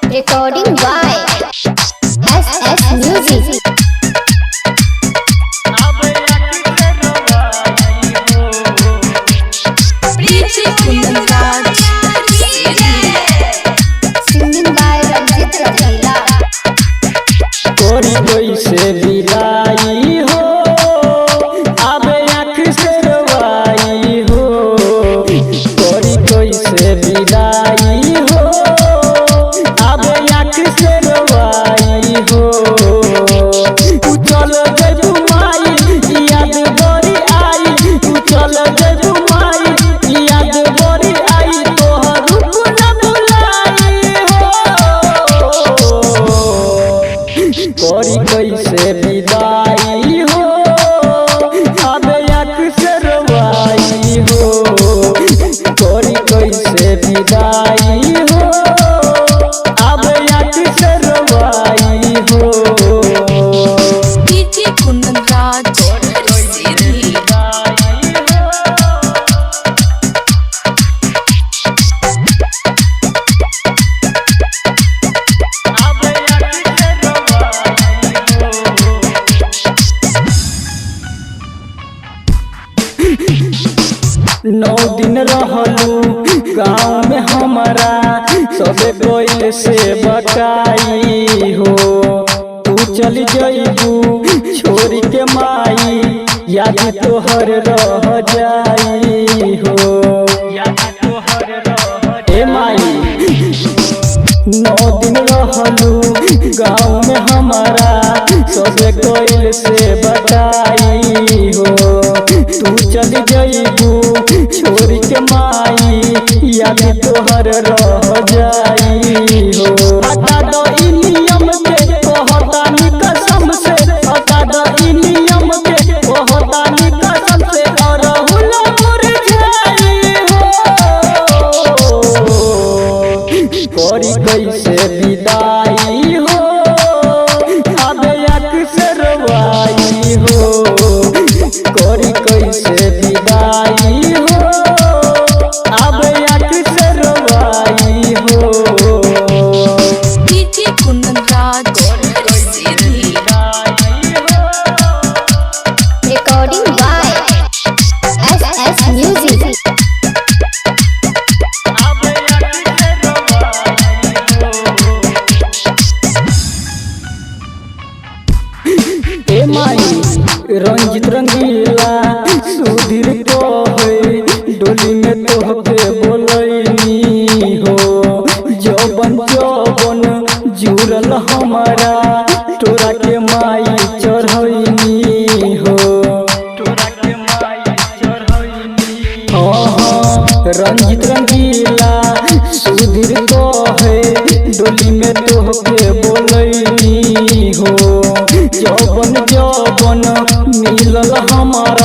Recording by SS Music. Singing by Ranjit Ravela. कोरी कैसे विदाई हो आबे आँख से रवाई हो। कोरी कैसे विदाई हो आबे आँख से रवाई हो। तू चल गई माई याद बड़ी आई, तू चल गई माई याद बड़ी आई, तोहर रूप न भुलाई हो। कोरी कैसे विदाई हो आबे आँख से रवाई हो। कोरी कैसे विदाई हो आबे आँख से रवाई हो। डीजे कुंदन राज नौ दिन रहलू गाँव में हमारा सबे कोई से बटाई हो। तू चल जइबू छोरी के माई याद तोहर रह जाई हो। ए माई 9 दिन रहलू गाँव में हमारा सबे कोई से बटाई हो। तू चल जइबू छोरी के माई याद तोहर रह जाई हो। हटा दो ई नियम के कहतानी कसम से, हटा दो ई नियम के कहतानी कसम से, और हुला मुरझाई हो। कोरी कैसे विदाई हो आबे आँख से रवाई हो। कोरी कैसे विदाई हो आबे आँख से रवाई हो। DJ Kundan Raj Recording by SS Music. ए माई रंजित रंगीला सुधीर को है डोली में तोहके बोलैनी हो। जौबन जौबन जुड़ल हमारा तोरा के माई चढ़ैनी हो। हाँ रंजित रंगीला सुधीर को है डोली में तोहके बोलैनी हो। जौबन जौबन मिलल हमारा